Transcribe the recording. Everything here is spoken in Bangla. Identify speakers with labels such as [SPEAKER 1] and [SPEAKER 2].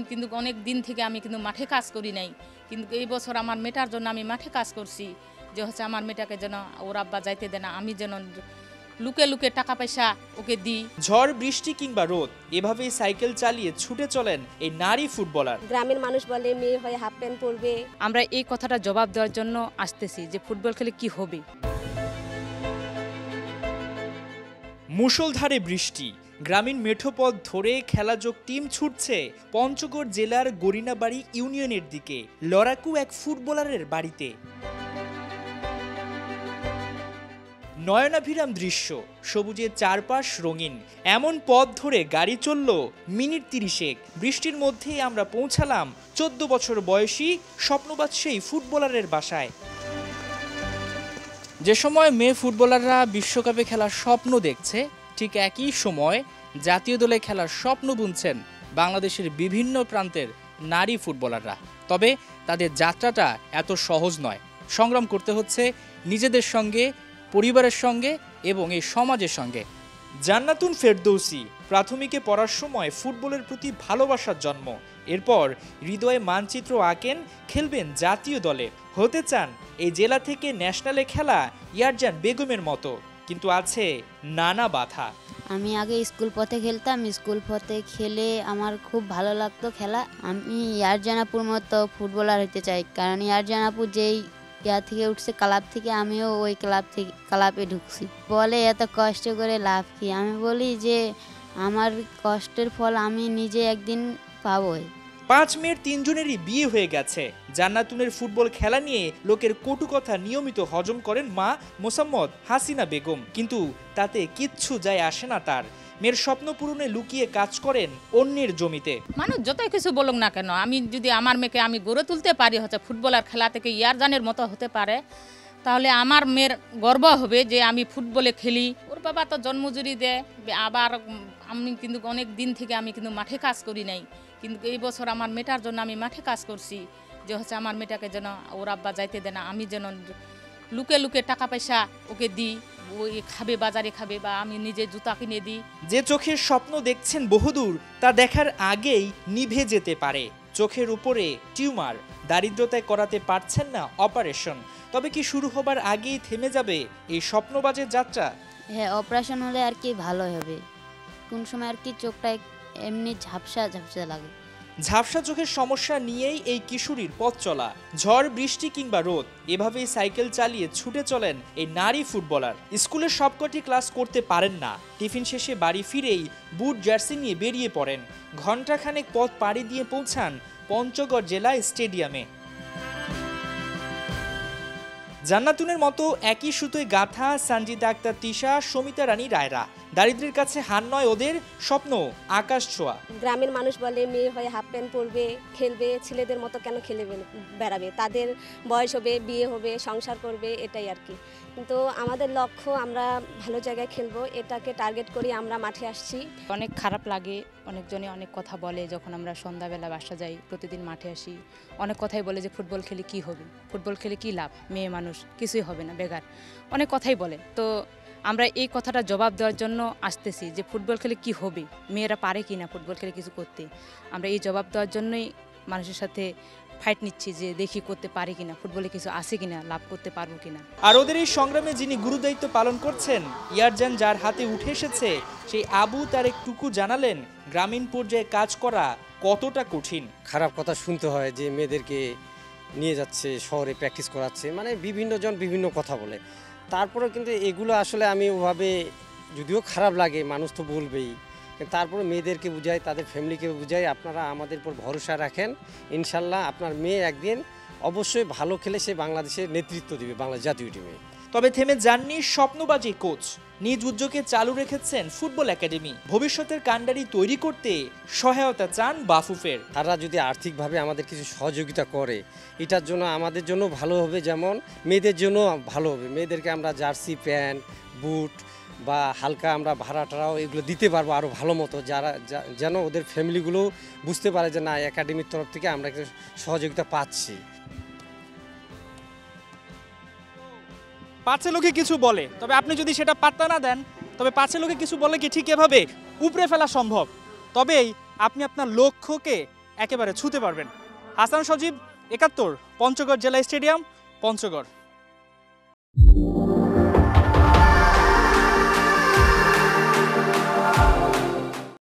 [SPEAKER 1] কিন্তু অনেক দিন থেকে আমি কিন্তু মাঠে কাজ করি নাই, কিন্তু এই বছর আমার মেয়েটার জন্য আমি মাঠে কাজ করছি, যে হচ্ছে আমার মেয়েটাকে যেন ওর আব্বা যাইতে দেয় না, আমি যেন লুকে লুকে টাকা পয়সা ওকে দিই।
[SPEAKER 2] ঝড় বৃষ্টি কিংবা রোদ এভাবেই সাইকেল চালিয়ে ছুটে চলেন এই নারী ফুটবলার।
[SPEAKER 3] গ্রামের মানুষ বলে মেয়ে হয়ে হাফ প্যান্ট পরবে।
[SPEAKER 1] আমরা এই কথাটা জবাব দেওয়ার জন্য আসতেছি যে ফুটবল খেলে কি হবে।
[SPEAKER 2] মুষলধারে বৃষ্টি, গ্রামীণ মেঠোপথ ধরে খেলাযোগ টিম ছুটছে পঞ্চগড় জেলার গরিনাবাড়ি ইউনিয়নের দিকে, লড়াকু এক ফুটবলারের বাড়িতে। নয়নাভিরাম দৃশ্য, সবুজের চারপাশ রঙিন, এমন পথ ধরে গাড়ি চলল মিনিট 30। বৃষ্টির মধ্যেই আমরা পৌঁছালাম 14 বছর বয়সী স্বপ্নবাজ সেই ফুটবলারের বাসায়। যে সময় মেয়ে ফুটবলাররা বিশ্বকাপে খেলার স্বপ্ন দেখছে, ঠিক একই সময় জাতীয় দলে খেলার স্বপ্ন বুনছেন বাংলাদেশের বিভিন্ন প্রান্তের নারী ফুটবলাররা। তবে তাদের যাত্রাটা এত সহজ নয়, সংগ্রাম করতে হচ্ছে নিজেদের সঙ্গে, পরিবারের সঙ্গে এবং এই সমাজের সঙ্গে। জান্নাতুন ফেরদৌসি প্রাথমিকে পড়ার সময় ফুটবলের প্রতি ভালোবাসার জন্ম, এরপর হৃদয়ে মানচিত্র আঁকেন খেলবেন জাতীয় দলে, হতে চান এই জেলা থেকে ন্যাশনালে খেলা ইয়ারজান বেগমের মতো, কিন্তু আছে নানা বাধা।
[SPEAKER 4] আমি আগে স্কুল পথে খেলতাম, স্কুল পথে খেলে আমার খুব ভালো লাগতো খেলা। আমি ইয়ারজানাপুর মতো ফুটবলার হতে চাই, কারণ ইয়ারজানাপুর যেই থেকে উঠছে ক্লাব থেকে, আমিও ওই ক্লাবে ঢুকছি। বলে এত কষ্ট করে লাভ কি? আমি বলি যে আমার কষ্টের ফল আমি নিজে একদিন পাবোই।
[SPEAKER 2] 5 মেয়ের 3 জনেরই বিয়ে হয়ে গেছে। জান্নাতুনের ফুটবল খেলা নিয়ে লোকের কটু কথা নিয়মিত হজম করেন মা মোসাম্মদ হাসিনা বেগম, কিন্তু তাতে কিচ্ছু যায় আসে না তার। মেয়ের স্বপ্ন পূরণে লুকিয়ে কাজ করেন অন্যের জমিতে।
[SPEAKER 1] মানুষ যতই কিছু বলুক না কেন, আমি যদি আমার মেয়েকে আমি গড়ে তুলতে পারি, হচ্ছে ফুটবলার খেলা থেকে ইয়ারজানের মতো হতে পারে, তাহলে আমার মেয়ের গর্ব হবে যে আমি ফুটবলে খেলি। ওর বাবা তো জন্মজুরি দেয়, আবার আমি কিন্তু অনেক দিন থেকে আমি কিন্তু মাঠে কাজ করি নাই, কিন্তু এই বছর আমার মেয়েটার জন্য আমি মাঠে কাজ করছি, যে হচ্ছে আমার মেয়েটাকে যেন ওর আব্বা যাইতে দেয় না, আমি যেন লুকে লুকে টাকা পয়সা ওকে দিই, ওই খাবে, বাজারে খাবে, বা আমি নিজে জুতা কিনে দিই।
[SPEAKER 2] যে চোখের স্বপ্ন দেখছেন বহুদূর, তা দেখার আগেই নিভে যেতে পারে। চোখের উপরে টিউমার, দারিদ্রতায় করাতে পারছেন না অপারেশন, তবে কি শুরু হবার আগেই থেমে যাবে এই স্বপ্নবাজের যাত্রা?
[SPEAKER 4] হ্যাঁ, অপারেশন হলে আর কি ভালো হবে। কোন সময় আর কি চোখটা এমনি ঝাপসা ঝাপসা লাগে।
[SPEAKER 2] ঝাপসা চোখের সমস্যা নিয়েই এই কিশোরীর পথ চলা। ঝড় বৃষ্টি কিংবা রোদ এভাবেই সাইকেল চালিয়ে ছুটে চলেন এই নারী ফুটবলার। স্কুলের সবকটি ক্লাস করতে পারেন না, টিফিন শেষে বাড়ি ফিরেই বুট জার্সি নিয়ে বেরিয়ে পড়েন। ঘণ্টাখানেক পথ পাড়ি দিয়ে পৌঁছান পঞ্চগড় জেলা স্টেডিয়ামে। জান্নাতুনের মতো একই সুতোয় গাথা সঞ্জিতা আক্তার তিশা, সমিতা রানী রায়রা। দারিদ্র্যের কাছে হার নয় ওদের, স্বপ্ন আকাশ ছোঁয়া।
[SPEAKER 3] গ্রামের মানুষ বলে মেয়ে হয়ে হাফ প্যান্ট পরবে, খেলবে, ছেলেদের মতো কেন খেলে বেড়াবে, তাদের বয়স হবে, বিয়ে হবে, সংসার করবে, এটাই আর কি। কিন্তু আমাদের লক্ষ্য আমরা ভালো জায়গায় খেলবো, এটাকে টার্গেট করি আমরা মাঠে আসছি।
[SPEAKER 1] অনেক খারাপ লাগে, অনেকজনে অনেক কথা বলে যখন আমরা সন্ধ্যাবেলা বাসা যাই, প্রতিদিন মাঠে আসি, অনেক কথাই বলে যে ফুটবল খেলে কি হবে, ফুটবল খেলে কি লাভ, মেয়ে মানুষ কিছুই হবে না, বেকার, অনেক কথাই বলে। তো আমরা এই কথাটা জবাব দেওয়ার জন্য আসতেছি যে ফুটবল খেলে কি হবে, মেয়েরা পারে কি না ফুটবল খেলে কিছু করতে। আমরা এই জবাব দেওয়ার জন্যই মানুষের সাথে ফাইট নিচ্ছি, যে দেখি করতে পারি কিনা, ফুটবলে কিছু আছে কিনা, লাভ করতে পারবো কিনা।
[SPEAKER 2] আর ওদের এই সংগ্রামে যিনি গুরুদায়িত্ব পালন করছেন, ইয়ারজান যার হাতে উঠে এসেছে, সেই আবু তারেক টুকু জানালেন গ্রামীণ পর্যায়ে কাজ করা কতটা কঠিন।
[SPEAKER 5] খারাপ কথা শুনতে হয় যে মেয়েদেরকে নিয়ে যাচ্ছে শহরে প্র্যাকটিস করাচ্ছে, মানে বিভিন্ন জন বিভিন্ন কথা বলে। তারপরে কিন্তু এগুলো আসলে আমি ওভাবে, যদিও খারাপ লাগে, মানুষ তো বলবেই, তারপরে মেয়েদেরকে বুঝাই, তাদের ফ্যামিলিকে বুঝাই, আপনারা আমাদের উপর ভরসা রাখেন, ইনশাল্লাহ আপনার মেয়ে একদিন অবশ্যই ভালো খেলে সে বাংলাদেশের নেতৃত্ব দিবে, বাংলাদেশ জাতীয় টিমে।
[SPEAKER 2] তবে থেমে যাননি স্বপ্নবাজি কোচ, নিজ উদ্যোগে চালু রেখেছেন ফুটবল একাডেমি। ভবিষ্যতের কাণ্ডারি তৈরি করতে সহায়তা চান বাফুফের।
[SPEAKER 5] তারা যদি আর্থিকভাবে আমাদের কিছু সহযোগিতা করে, এটার জন্য আমাদের জন্য ভালো হবে, যেমন মেয়েদের জন্য ভালো হবে। মেয়েদেরকে আমরা জার্সি, প্যান্ট, বুট বা হালকা আমরা ভাড়াটারাও এগুলো দিতে পারবো আরও ভালো মতো, যারা যেন ওদের ফ্যামিলিগুলো বুঝতে পারে যে না, একাডেমির তরফ থেকে আমরা একটা সহযোগিতা পাচ্ছি।
[SPEAKER 2] পাঁচে লোকে কিছু বলে, তবে আপনি যদি সেটা পাত্তা না দেন, তবে পাঁচে লোকে কিছু বলে কি ঠিক এভাবে উপড়ে ফেলা সম্ভব। তবেই আপনি আপনার লক্ষ্যকে একেবারে ছুঁতে পারবেন। হাসান সজীব, ৭১, পঞ্চগড় জেলা স্টেডিয়াম, পঞ্চগড়।